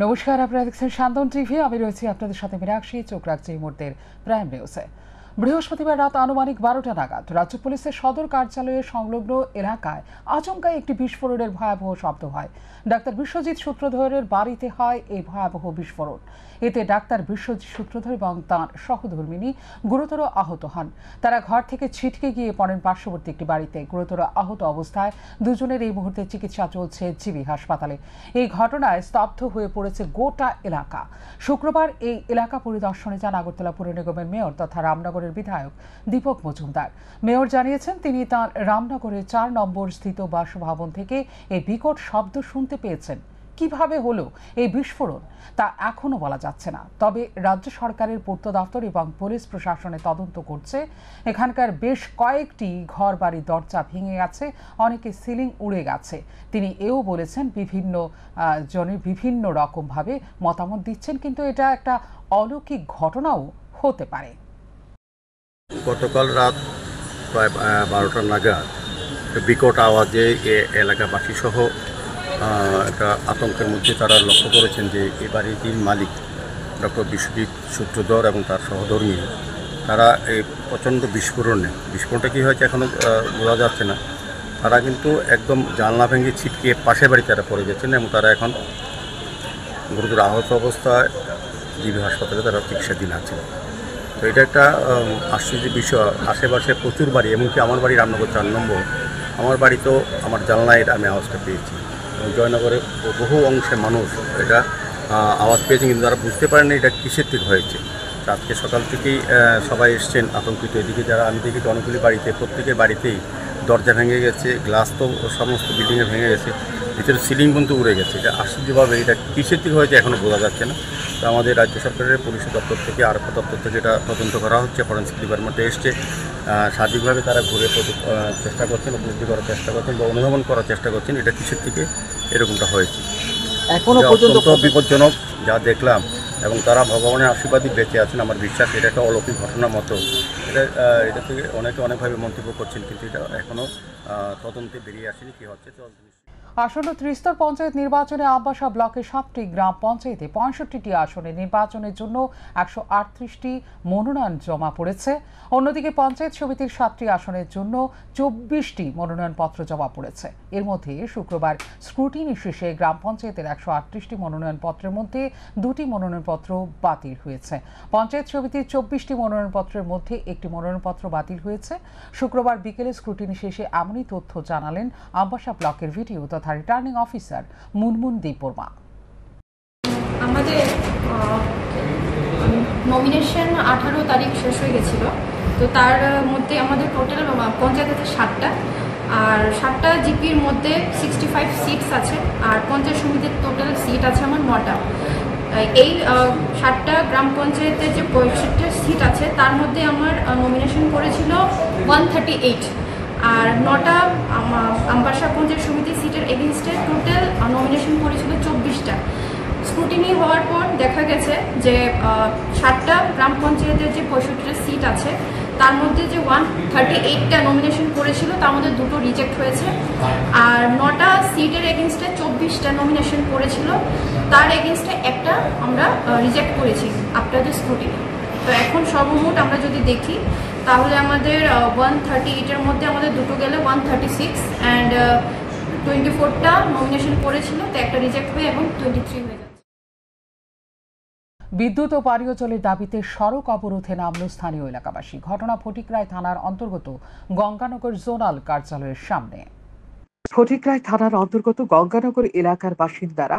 নমস্কার, আপনারা দেখছেন শান্তন টিভি। আমি রয়েছি আপনাদের সাথে মীনাক্ষী। চোখ রাখছি এই মুহূর্তের প্রাইম নিউজে। বৃহস্পতিবার রাত আনুমানিক 12টা নাগাদ রাজ্য পুলিশের সদর কার্যালয়ের সংলগ্ন এলাকায় আচমকাই একটি বিস্ফোরণের ভয়াবহ শব্দ হয়। ডাক্তার বিশ্বজিৎ সূত্রধরের বাড়িতে হয় এই ভয়াবহ বিস্ফোরণ। এতে ডাক্তার বিশ্বজিৎ সূত্রধর এবং তাঁর সহধর্মিনী গুরুতর আহত হন। তারা ঘর থেকে ছিটকে গিয়ে পড়েন পার্শ্ববর্তী একটি বাড়িতে। গুরুতর আহত অবস্থায় দুজনের এই মুহূর্তে চিকিৎসা চলছে জিবি হাসপাতালে। এই ঘটনায় স্তব্ধ হয়ে পড়েছে গোটা এলাকা। শুক্রবার এই এলাকা পরিদর্শনে যান আগরতলা পুর নিগমের মেয়র তথা রামনগরের বিধায়ক দীপক মজুমদার। মেয়র জানিয়েছেন, তিনি তাঁর রামনগরের 4 নম্বর স্থিত বাসভবন থেকে এই বিকট শব্দ শুনতে পেয়েছেন। কিভাবে হলো এই বিস্ফোরণ তা এখনো বলা যাচ্ছে না। তবে রাজ্য সরকারের পূর্ত দপ্তর এবং পুলিশ প্রশাসনে তদন্ত করছে। এখানকার বেশ কয়েকটি ঘর বাড়ির দরজা ভেঙে গেছে, অনেকে সিলিং উড়ে গেছে। তিনি এও বলেছেন, বিভিন্ন জনের বিভিন্ন রকমভাবে মতামত দিচ্ছেন, কিন্তু এটা একটা অলৌকিক ঘটনাও হতে পারে। গতকাল রাত প্রায় 12টা নাগাদ বিকট আওয়াজে এলাকাবাসী সহ একটা আতঙ্কের মধ্যে তারা লক্ষ্য করেছেন যে এই বাড়িটির মালিক ডক্টর বিশ্বজিৎ সূত্রধর এবং তার সহধর্মী তারা এই প্রচণ্ড বিস্ফোরণটা কী হয়েছে এখনও বোঝা যাচ্ছে না। তারা কিন্তু একদম জানলা ভেঙে ছিটকে পাশের বাড়ি তারা পড়ে গেছেন এবং তারা এখন গুরুতর আহত অবস্থায় জিবি হাসপাতালে তারা চিকিৎসাধীন আছেন। তো এটা একটা আশ্চর্যের বিষয়। আশেপাশে প্রচুর বাড়ি, এমনকি আমার বাড়ি রামনগর 4 নম্বর, আমার বাড়িতেও আমার জানলায় আমি আওয়াজটা পেয়েছি এবং জয়নগরে বহু অংশে মানুষ এটা আওয়াজ পেয়েছেন, কিন্তু তারা বুঝতে পারেনি এটা কিসের থেকে হয়েছে। আজকে সকাল থেকেই সবাই এসছেন আতঙ্কিত। এদিকে যারা আমি দেখি অনেকগুলি বাড়িতে, প্রত্যেকের বাড়িতেই দরজা ভেঙে গেছে, গ্লাস তো সমস্ত বিল্ডিংয়ে ভেঙে গেছে, ভিতরে সিলিং পর্যন্ত উড়ে গেছে। এটা আশ্চর্যভাবে এটা কিসের থেকে হয়েছে এখনও বোঝা যাচ্ছে না। তো আমাদের রাজ্য সরকারের পুলিশ দপ্তর থেকে আরক্ষা দপ্তর থেকে এটা তদন্ত করা হচ্ছে। ফরেন্সিক ডিপার্টমেন্টে এসছে, সার্বিকভাবে তারা ঘুরে চেষ্টা করছেন, উপলব্ধি করার চেষ্টা করছেন বা অনুধাবন করার চেষ্টা করছেন এটা কিসের থেকে এরকমটা হয়েছে। এখনও পর্যন্ত বিপজ্জনক যা দেখলাম, এবং তারা ভগবানের আশীর্বাদই বেঁচে আছেন আমার বিশ্বাস। এটা একটা অলৌকিক ঘটনার মতো। এটা থেকে অনেকে অনেকভাবে মন্তব্য করছেন, কিন্তু এটা এখনও তদন্তে বেরিয়ে আসেনি কী হচ্ছে। আসন্ন ত্রিস্তর পঞ্চায়েত নির্বাচনে আম্বাসা ব্লকের 7টি গ্রাম পঞ্চায়েতে 65টি আসনে নির্বাচনের জন্য 138টি মনোনয়ন জমা পড়েছে। অন্যদিকে পঞ্চায়েত সমিতির 7টি আসনের জন্য 24টি মনোনয়নপত্র জমা পড়েছে। এর মধ্যে শুক্রবার স্ক্রুটিনি শেষে গ্রাম পঞ্চায়েতের 138টি মনোনয়নপত্রের মধ্যে 2টি মনোনয়নপত্র বাতিল হয়েছে। পঞ্চায়েত সমিতির 24টি মনোনয়নপত্রের মধ্যে একটি মনোনয়নপত্র বাতিল হয়েছে। শুক্রবার বিকেলে স্ক্রুটিনি শেষে এমনই তথ্য জানালেন আম্বাসা ব্লকের ভিডিও তথা রিটার্নিং অফিসার মুনমুন দীপবর্মা। আমাদের নমিনেশন 18 তারিখ শেষ হয়ে গেছিল। তো তার মধ্যে আমাদের টোটাল পঞ্চায়েত আছে 7টা, আর 7টা জিপির মধ্যে 65 সিটস আছে, আর পঞ্চায়েত সমিতির টোটাল সিট আছে আমার 9টা। এই 7টা গ্রাম পঞ্চায়েতের যে 65 সিট আছে তার মধ্যে আমার নমিনেশন করেছিল 138, আর 9টা আম্বাসা পঞ্চায়েত সমিতি সিটের এগেনস্টে টোটাল নমিনেশন করেছিল 24টা। স্ক্রুটিনি হওয়ার পর দেখা গেছে যে 7টা গ্রাম পঞ্চায়েতের যে 65টা সিট আছে তার মধ্যে যে 138টা নমিনেশন করেছিল তার মধ্যে 2টো রিজেক্ট হয়েছে, আর 9টা সিটের এগেনস্টে 24টা নমিনেশন করেছিল, তার এগেনস্টে একটা আমরা রিজেক্ট করেছি আফটার দ্য স্ক্রুটিনি। তো এখন সর্বমোট আমরা যদি দেখি তাহলে আমাদের 138-এর মধ্যে আমাদের 2টো গেলে 136, অ্যান্ড 24টা নমিনেশন করেছিল, তো একটা রিজেক্ট হয়ে এবং 23 হয়ে যাচ্ছে। বিদ্যুৎ ও পানীয় জলের দাবিতে সড়ক অবরোধে নামল স্থানীয় এলাকাবাসী। ঘটনা ফটিকরায় থানার অন্তর্গত গঙ্গানগর জোনাল কার্যালয়ের সামনে। ফটিকরায় থানার অন্তর্গত গঙ্গানগর এলাকার বাসিন্দারা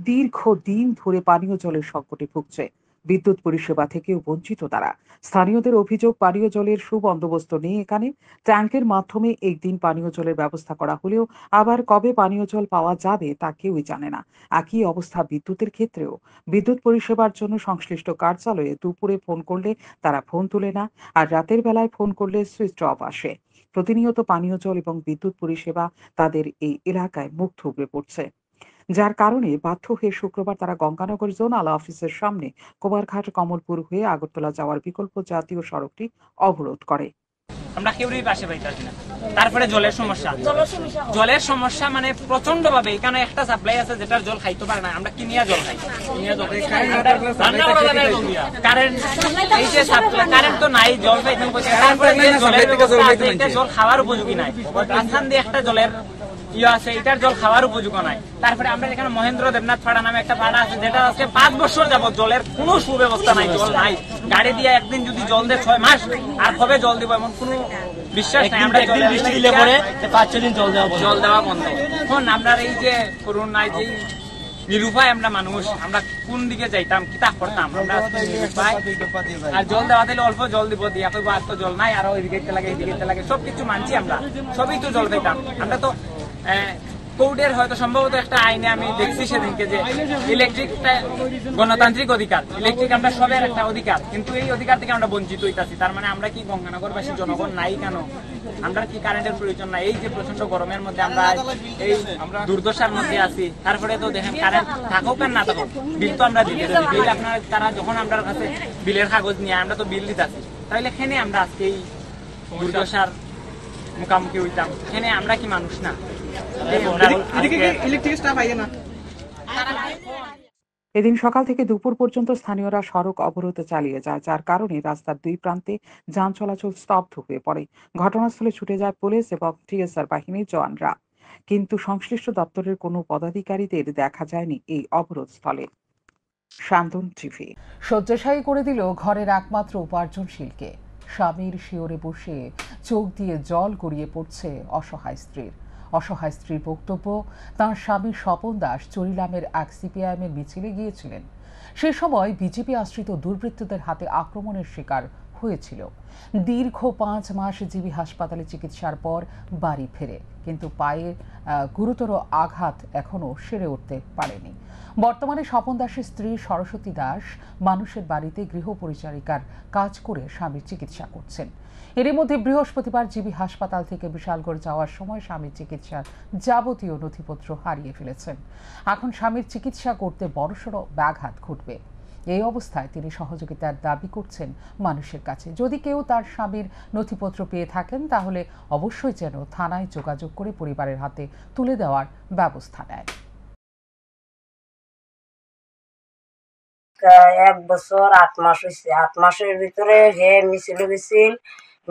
দীর্ঘদিন ধরে পানীয় জলের সংকটে ভুগছে। বিদ্যুৎ পরিষেবা থেকেও বঞ্চিত তারা। স্থানীয়দের অভিযোগ, পানীয় জলের সুবন্দোবস্ত নেই এখানে। ট্যাঙ্কের মাধ্যমে একদিন পানীয় জলের ব্যবস্থা করা হলেও আবার কবে পানীয় জল পাওয়া যাবে তা কেউই জানে না। একই অবস্থা বিদ্যুতের ক্ষেত্রেও। বিদ্যুৎ পরিষেবার জন্য সংশ্লিষ্ট কার্যালয়ে দুপুরে ফোন করলে তারা ফোন তোলে না, আর রাতের বেলায় ফোন করলে সুইচ অফ আসে। প্রতিনিয়ত পানীয় জল এবং বিদ্যুৎ পরিষেবা তাদের এই এলাকায় মুখ থুবড়ে পড়ছে, যার কারণে বাধ্য হয়ে শুক্রবার তারা গঙ্গানগর জোনাল অফিসের সামনে কোমারঘাট কমলপুর হয়ে আগরতলা যাওয়ার বিকল্প জাতীয় সড়কটি অবরোধ করে। আমরা কেউই পাশে পাইতাছি না। তারপরে জলের সমস্যা মানে প্রচন্ড ভাবে। এখানে একটা সাপ্লাই আছে যেটার জল খাইতে পারে না, আমরা কিনিয়া জল খাই। কারেন্ট এই যে সাপ্লাই কারেন্ট তো নাই, জল পাইতে তারপরে জল খাওয়ার উপযোগী নাই। রাজস্থান দিয়ে একটা জলের আছে, এটার জল খাওয়ার উপযোগ নাই। তারপরে আমরা এখানে মহেন্দ্র দেবনাথ পাড়া নামে একটা পাড়া আছে, যেটা আজকে 5 বছর যাবত জলের কোনো সুব্যবস্থা নাই, জল নাই। গাড়ি দিয়ে একদিন যদি জল দেয় 6 মাস আর কবে জল দিব এমন কোনো বিশ্বাস নাই। আমরা বৃষ্টি দিলে পরে 5-6 দিন জল দেওয়া বন্ধ। এখন আমরা এই যে করুন নাই যে নিরুপায় আমরা মানুষ, আমরা কোন দিকে যাইতাম, কিতা করতাম আমরা নিরুপায়। আর জল দেওয়া দিলে অল্প জল দিব, দিয়া আর তো জল নাই, আরো এদিকে লাগে সবকিছু মানছি আমরা, সবই তো জল পাইতাম। আমরা তো কোর্টের হয়তো সম্ভবত একটা আইনে আমি দেখছি সেদিনকে যে ইলেকট্রিকটা গণতান্ত্রিক অধিকার, ইলেকট্রিক আমরা সবের একটা অধিকার, কিন্তু এই অধিকার থেকে আমরা বঞ্চিত হইতাছি। তার মানে আমরা কি গঙ্গানগরবাসী জনগণ নাই কেন? আমরা কি কারেন্টের প্রয়োজন নাই? এই যে প্রচন্ড গরমের মধ্যে আমরা এই দুর্দশার মধ্যে আছি, তারপরে তো দেখেন কারেন্ট থাকুক আর না থাকুক বিল তো আমরা দিতেছি। বিল আপনার তারা যখন আমরা কাছে বিলের কাগজ নিয়ে আমরা তো বিল দিতেছি, তাহলে এখানে আমরা আজকে এই দুর্দশার মুখামুখি হইতাম। এখানে আমরা কি মানুষ না? এদিন সকাল থেকে দুপুর পর্যন্ত স্থানীয়রা সড়ক অবরোধ চালিয়ে যায়, যার কারণে রাস্তার দুই প্রান্তে যান চলাচল স্তব্ধ হয়ে পড়ে। ঘটনাস্থলে ছুটে যায় পুলিশ এবং টিএসআর বাহিনীর জওয়ানরা, কিন্তু সংশ্লিষ্ট দপ্তরের কোনো পদাধিকারীদের দেখা যায়নি এই অবরোধ স্থলে। শান্তন টিভি শয্যাশায়ী করে দিল ঘরের একমাত্র উপার্জনশীলকে। স্বামীর শিওরে বসে চোখ দিয়ে জল গড়িয়ে পড়ছে অসহায় স্ত্রীর বক্তব্য, তাঁর স্বামী স্বপন দাস চরিলামের এক সিপিআইএমের মিছিলে গিয়েছিলেন। সে সময় বিজেপি আশ্রিত দুর্বৃত্তদের হাতে আক্রমণের শিকার হয়েছিল। দীর্ঘ 5 মাস জিবি হাসপাতালে চিকিৎসার পর বাড়ি ফেরে, কিন্তু পায়ে গুরুতর আঘাত এখনো সেরে উঠতে পারেনি। বর্তমানে স্বপন দাসের স্ত্রী সরস্বতী দাস মানুষের বাড়িতে গৃহ পরিচারিকার কাজ করে স্বামীর চিকিৎসা করছেন। এরই মধ্যে বৃহস্পতিবার জিবি হাসপাতাল থেকে বিশালগড় যাওয়ার সময় স্বামীর চিকিৎসার যাবতীয় নথিপত্র হারিয়ে ফেলেছেন। এখন স্বামীর চিকিৎসা করতে বড়সড় ব্যাঘাত ঘটবে। এই অবস্থায় তিনি সহযোগিতার দাবি করছেন মানুষের কাছে। যদি কেউ তার স্বামীর নথিপত্র পেয়ে থাকেন তাহলে অবশ্যই যেন থানায় যোগাযোগ করে পরিবারের হাতে তুলে দেওয়ার ব্যবস্থা নেয়। 1 বছর 8 মাস হয়েছে। 8 মাসের ভিতরে হে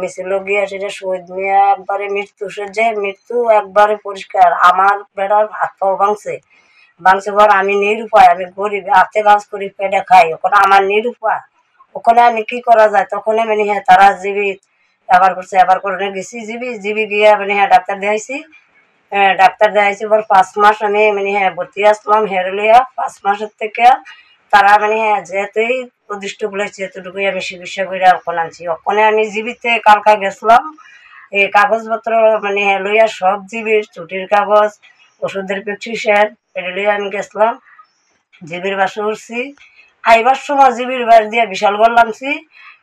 মিছিল গিয়া সেটা শহীদ মিয়া একবারে মৃত্যু একবারে পরিষ্কার। আমার বেড়ার হাত পাও ভাঙছে পর আমি নিরুপায়, আমি গরিব, হাতে কাজ করি, পেটে খাই। ওখানে আমার নিরুপায়, ওখানে আমি কি করা যায়? তখন মানে হ্যাঁ তারা জিবি এবার করে গেছি জিবি গিয়া মানে হ্যাঁ ডাক্তার দেখাইছি পর 5 মাস আমি মানে হ্যাঁ ভর্তি আসলাম হেরলিয়া। 5 মাসের থেকে তারা মানে হ্যাঁ যেহেতুই প্রদিষ্ট বলেছে এতটুকুই আমি চিকিৎসা করে ওখানে আনছি। ওখানে আমি জিবিতে কালকা গেছিলাম, এই কাগজপত্র মানে হ্যাঁ লইয়া সব জিবির ছুটির কাগজ, ওষুধের প্রেসক্রিপশন এটা লইয়া আমি গেছিলাম। জিবির বাসে উঠছি, আইবার সময় জিবির বাস দিয়ে বিশালগড় নামছি।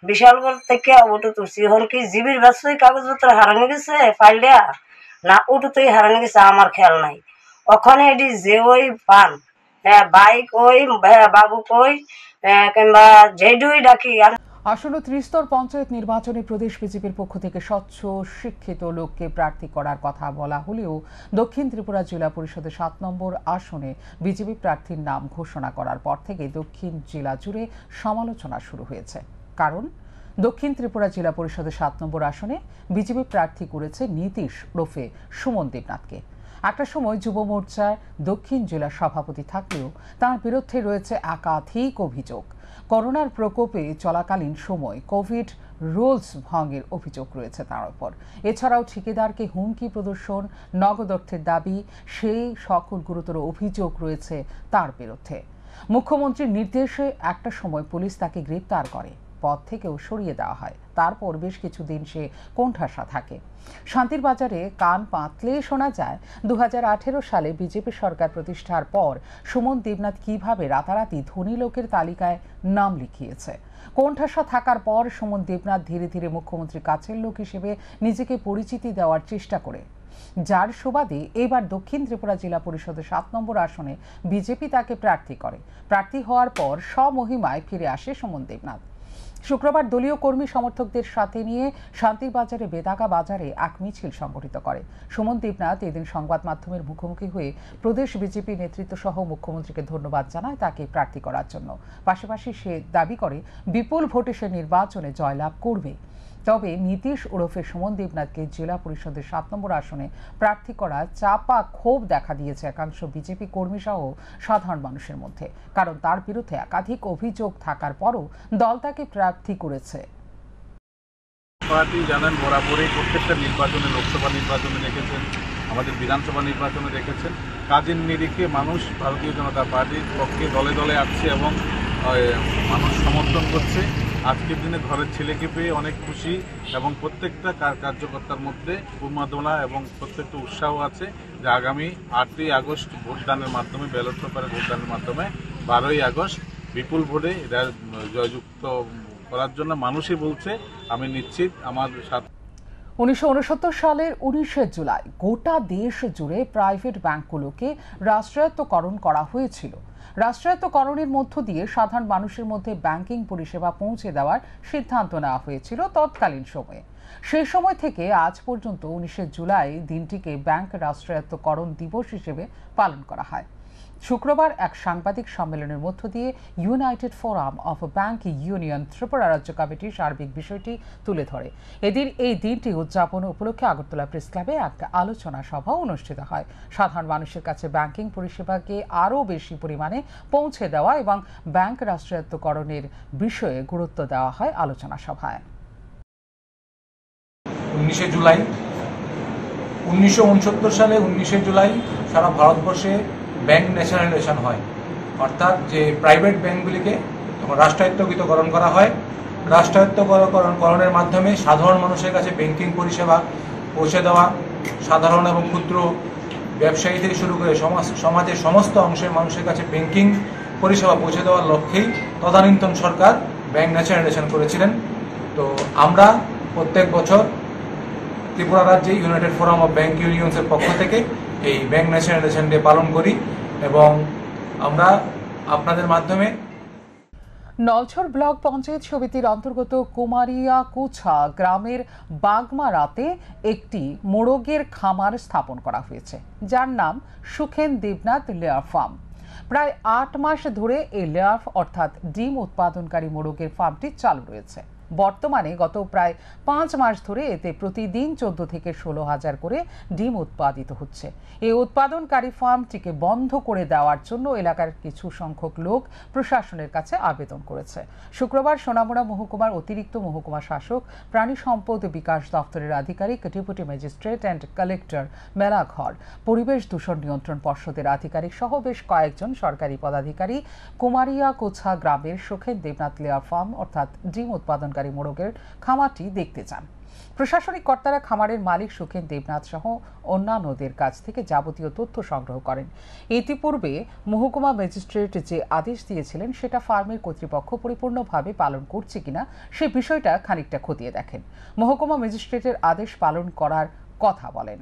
বিশালগড় থেকে অটো তুলছি। এখন কি জিবির বাসই কাগজপত্র হারানো গেছে ফাইল দেয়া না অটোতেই হারানো গেছে আমার খেয়াল নাই। ওখানে এটি যে ওই পান বাইক ওই বাবু কই কিংবা যেডুই ডাকি। আসন্ন ত্রিস্তর পঞ্চায়েত নির্বাচনে প্রদেশ বিজেপির পক্ষ থেকে স্বচ্ছ শিক্ষিত লোককে প্রার্থী করার কথা বলা হলেও দক্ষিণ ত্রিপুরা জেলা পরিষদের 7 নম্বর আসনে বিজেপি প্রার্থীর নাম ঘোষণা করার পর থেকে দক্ষিণ জেলা জুড়ে সমালোচনা শুরু হয়েছে। কারণ দক্ষিণ ত্রিপুরা জেলা পরিষদের 7 নম্বর আসনে বিজেপি প্রার্থী করেছে নীতিশ ওরফে সুমন দেবনাথকে। একটা সময় যুব মোর্চার দক্ষিণ জেলা সভাপতি থাকলেও তার বিরুদ্ধে রয়েছে একাধিক অভিযোগ। করোনার প্রকোপে চলাকালীন সময় কোভিড রুলস ভঙ্গের অভিযোগ রয়েছে তার উপর। এছাড়াও ঠিকাদারকে হুমকি প্রদর্শন, নগদ অর্থের দাবি, সেই সকল গুরুতর অভিযোগ রয়েছে তার বিরুদ্ধে। মুখ্যমন্ত্রীর নির্দেশে একটা সময় পুলিশ তাকে গ্রেপ্তার করে, পদ থেকেও সরিয়ে দেওয়া হয়। তারপর বেশ কিছুদিন সে কোণঠাসা থাকে। শান্তির বাজারে কান পাতলে শোনা যায় 2018 সালে বিজেপি সরকার প্রতিষ্ঠার পর সুমন দেবনাথ কিভাবে রাতারাতি ধনী লোকের তালিকায় নাম লিখিয়েছে। কোণঠাসা থাকার পর সুমন দেবনাথ ধীরে ধীরে মুখ্যমন্ত্রীর কাছের লোক হিসেবে নিজেকে পরিচিতি দেওয়ার চেষ্টা করে, যার সুবাদে এবার দক্ষিণ ত্রিপুরা জেলা পরিষদের 7 নম্বর আসনে বিজেপি তাকে প্রার্থী করে। প্রার্থী হওয়ার পর স্বমহিমায় ফিরে আসে সুমন দেবনাথ। শুক্রবার দলীয় কর্মী সমর্থকদের সাথে নিয়ে শান্তির বাজারে বেদাগা বাজারে এক মিছিল সংগঠিত করে। সুমন দেবনাথ এদিন সংবাদ মাধ্যমের মুখোমুখি হয়ে প্রদেশ বিজেপি নেতৃত্ব সহ মুখ্যমন্ত্রীকে ধন্যবাদ জানায় তাকে প্রার্থী করার জন্য। পাশাপাশি সে দাবি করে বিপুল ভোটে সে নির্বাচনে জয়লাভ করবে। তবে নীতিশ ওরফে সুমন দেবনাথকে জেলা পরিষদের 7 নম্বর আসনে প্রার্থী করা চাপা ক্ষোভ দেখা দিয়েছে একাংশ বিজেপি কর্মী সহ সাধারণ মানুষের মধ্যে, কারণ তার বিরুদ্ধে একাধিক অভিযোগ থাকার পরও দল তাকে প্রার্থী করেছে। পার্টি জানেন বরাবরই প্রত্যেকটা নির্বাচনে, লোকসভা নির্বাচনে দেখেছেন, আমাদের বিধানসভা নির্বাচনে দেখেছেন, কাজের নিরিখে মানুষ ভারতীয় জনতা পার্টির পক্ষে দলে দলে আসছে এবং মানুষ সমর্থন করছে। আজকের দিনে ঘরের ছেলেকে পেয়ে অনেক খুশি এবং প্রত্যেকটা কার্যকর্তার মধ্যে উন্মাদনা এবং প্রত্যেকটা উৎসাহ আছে যে আগামী 8ই আগস্ট ভোটদানের মাধ্যমে, ব্যালট পেপারে ভোটদানের মাধ্যমে 12ই আগস্ট বিপুল ভোটে এটা জয়যুক্ত করার জন্য মানুষই বলছে। আমি নিশ্চিত আমার সাথে 1969 সালের 19শে জুলাই গোটা দেশ জুড়ে প্রাইভেট ব্যাংকগুলোকে রাষ্ট্রায়ত্তকরণ করা হয়েছিল। রাষ্ট্রায়ত্তকরণের মধ্য দিয়ে সাধারণ মানুষের মধ্যে ব্যাংকিং পরিষেবা পৌঁছে দেওয়ার সিদ্ধান্ত নেওয়া হয়েছিল তৎকালীন সময়ে। সেই সময় থেকে আজ পর্যন্ত 19শে জুলাই দিনটিকে ব্যাংক রাষ্ট্রায়ত্তকরণ দিবস হিসেবে পালন করা হয়। শুক্রবার এক সাংবাদিক সম্মেলনের মধ্য দিয়ে United forum of bank union Tripura রাজ্য কমিটি সার্বিক বিষয়টি তুলে ধরে। এদিন এই দিনটি উদযাপন উপলক্ষে আগরতলা প্রেস ক্লাবে এক আলোচনা সভা অনুষ্ঠিত হয়। সাধারণ মানুষের কাছে ব্যাংকিং পরিষেবাকে আরও বেশি পরিমাণে পৌঁছে দেওয়া এবং ব্যাংক রাষ্ট্রায়ত্তকরণের বিষয়ে গুরুত্ব দেওয়া হয় আলোচনা সভায়। 19শে জুলাই 1969 সালে 19শে জুলাই সারা ভারতবর্ষে ব্যাংক ন্যাশনালাইজেশন হয়, অর্থাৎ যে প্রাইভেট ব্যাংকগুলিকে রাষ্ট্রায়ত্তকরণ করা হয়। রাষ্ট্রায়ত্তকরণের মাধ্যমে সাধারণ মানুষের কাছে ব্যাংকিং পরিষেবা পৌঁছে দেওয়া, সাধারণ এবং ক্ষুদ্র ব্যবসায়ী থেকে শুরু করে সমাজের সমস্ত অংশের মানুষের কাছে ব্যাংকিং পরিষেবা পৌঁছে দেওয়ার লক্ষ্যেই তদানীন্তন সরকার ব্যাংক ন্যাশনালাইজেশন করেছিলেন। তো আমরা প্রত্যেক বছর ত্রিপুরা রাজ্যে ইউনাইটেড ফোরাম অফ ব্যাংক ইউনিয়ন্সের পক্ষ থেকে এই ব্যাংক ন্যাশনালাইজেশন ডে পালন করি এবং আমরা আপনাদের মাধ্যমে নলছড় ব্লক পঞ্চায়েত সমিতির অন্তর্গত কুমারিয়া কুছা গ্রামের বাগমারাতে একটি মোরগের খামার স্থাপন করা হয়েছে, যার নাম সুখেন দেবনাথ লেয়ার ফার্ম। প্রায় 8 মাস ধরে এই লেয়ার অর্থাৎ ডিম উৎপাদনকারী মোরগের ফার্মটি চালু রয়েছে। বর্তমানে গত প্রায় 5 মাস ধরে এতে প্রতিদিন 14 থেকে 16,000 করে ডিম উৎপাদিত হচ্ছে। এই উৎপাদনকারী ফার্মটিকে বন্ধ করে দেওয়ার জন্য এলাকার কিছু সংখ্যক লোক প্রশাসনের কাছে আবেদন করেছে। শুক্রবার সোনামুড়া মহকুমার অতিরিক্ত মহকুমা শাসক, প্রাণী সম্পদ বিকাশ দপ্তরের আধিকারিক, deputy magistrate and collector Melaghar, পরিবেশ দূষণ নিয়ন্ত্রণ পর্ষদের আধিকারিক সহ বেশ কয়েকজন সরকারি পদাধিকারী কুমারিয়া কোছা গ্রামের সুখেন দেবনাথ লেয়ার ফার্ম অর্থাৎ ডিম উৎপাদন মোরগের খামারটি দেখতে যান। প্রশাসনিক কর্তারা খামারের মালিক সুখেন দেবনাথ সহ অন্যান্যদের কাছ থেকে যাবতীয় তথ্য সংগ্রহ করেন। ইতিপূর্বে মহকুমা ম্যাজিস্ট্রেট যে আদেশ দিয়েছিলেন সেটা ফার্মের কর্তৃপক্ষ পরিপূর্ণভাবে পালন করছে কিনা সে বিষয়টা খানিকটা খতিয়ে দেখেন। মহকুমা ম্যাজিস্ট্রেটের আদেশ পালন করার কথা বলেন।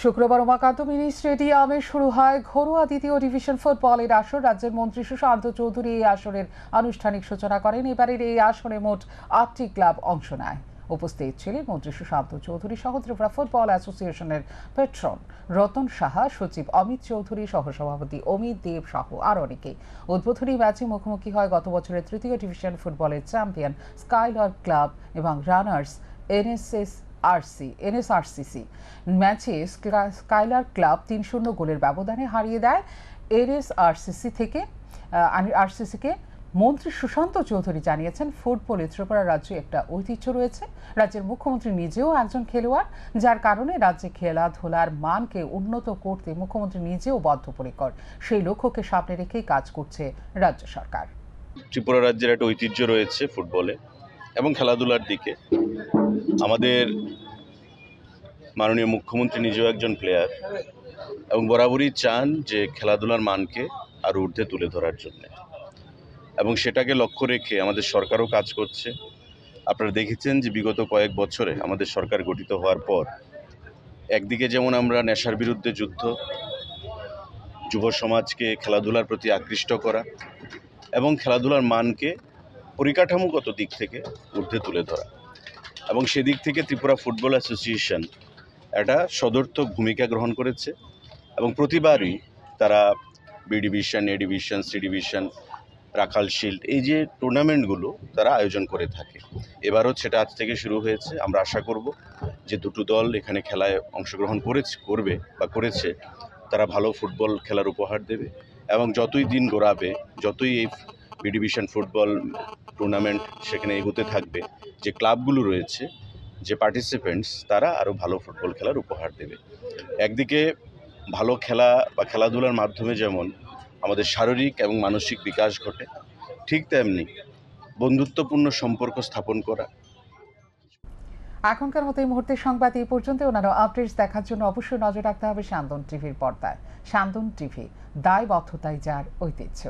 শুক্রবার উমাকান্ত মিনি স্টেডিয়ামে শুরু হয় ঘরোয়া দ্বিতীয় ডিভিশন ফুটবলের আসর। রাজ্যের মন্ত্রী সুশান্ত চৌধুরী এই আসরের আনুষ্ঠানিক সূচনা করেন। এবারের এই আসরে মোট 8টি ক্লাব অংশ নেয়। উপস্থিত ছিলেন মন্ত্রী সুশান্ত চৌধুরী সহ ত্রিপুরা ফুটবল অ্যাসোসিয়েশনের পেট্রন রতন সাহা, সচিব অমিত চৌধুরী, সহসভাপতি অমিত দেব সহ আর অনেকে। উদ্বোধনী ম্যাচে মুখোমুখি হয় গত বছরের তৃতীয় ডিভিশন ফুটবলের চ্যাম্পিয়ন স্কাইলার ক্লাব এবং রানার্স এনএসআরসিসি। ম্যাচে স্কাইলার ক্লাব 3-0 গোলের ব্যবধানে হারিয়ে দেয় আরসিসিকে। মন্ত্রী সুশান্ত চৌধুরী জানিয়েছেন, ফুটবলে ত্রিপুরা রাজ্যে একটা ঐতিহ্য রয়েছে। রাজ্যের মুখ্যমন্ত্রী নিজেও একজন খেলোয়াড়, যার কারণে রাজ্যে খেলাধুলার মানকে উন্নত করতে মুখ্যমন্ত্রী নিজেও বদ্ধপরিকর। সেই লক্ষ্যকে সামনে রেখেই কাজ করছে রাজ্য সরকার। ত্রিপুরা রাজ্যের একটা ঐতিহ্য রয়েছে ফুটবলে এবং খেলাধুলার দিকে। আমাদের মাননীয় মুখ্যমন্ত্রী নিজেও একজন প্লেয়ার এবং বরাবরই চান যে খেলাধুলার মানকে আরও ঊর্ধ্বে তুলে ধরার জন্য, এবং সেটাকে লক্ষ্য রেখে আমাদের সরকারও কাজ করছে। আপনারা দেখেছেন যে বিগত কয়েক বছরে আমাদের সরকার গঠিত হওয়ার পর একদিকে যেমন আমরা নেশার বিরুদ্ধে যুদ্ধ, যুব সমাজকে খেলাধুলার প্রতি আকৃষ্ট করা এবং খেলাধুলার মানকে পরিকাঠামোগত দিক থেকে ঊর্ধ্বে তুলে ধরা, এবং সেদিক থেকে ত্রিপুরা ফুটবল অ্যাসোসিয়েশন একটা সদর্থক ভূমিকা গ্রহণ করেছে এবং প্রতিবারই তারা বি ডিভিশন, এ ডিভিশন, সি ডিভিশন, রাখাল শিল্ড এই যে টুর্নামেন্টগুলো তারা আয়োজন করে থাকে। এবারও সেটা আজ থেকে শুরু হয়েছে। আমরা আশা করব যে দুটো দল এখানে খেলায় অংশগ্রহণ করেছে তারা ভালো ফুটবল খেলার উপহার দেবে এবং যতই দিন গড়াবে, যতই এই বি ডিভিশন ফুটবল টুর্নামেন্ট সেখানে এগোতে থাকবে, যে ক্লাবগুলো রয়েছে, যে পার্টিসিপেন্টস, তারা আরও ভালো ফুটবল খেলার উপহার দেবে। একদিকে ভালো খেলা বা খেলাধুলার মাধ্যমে যেমন আমাদের শারীরিক এবং মানসিক বিকাশ ঘটে, ঠিক তেমনি বন্ধুত্বপূর্ণ সম্পর্ক স্থাপন করা। এখনকার মতো এই মুহূর্তে সংবাদ এই পর্যন্ত। অন্যান্য আপডেটস দেখার জন্য অবশ্যই নজর রাখতে হবে সান্দন টিভির পর্দায়। সান্দন টিভি, দায়বদ্ধতাই যার ঐতিহ্য।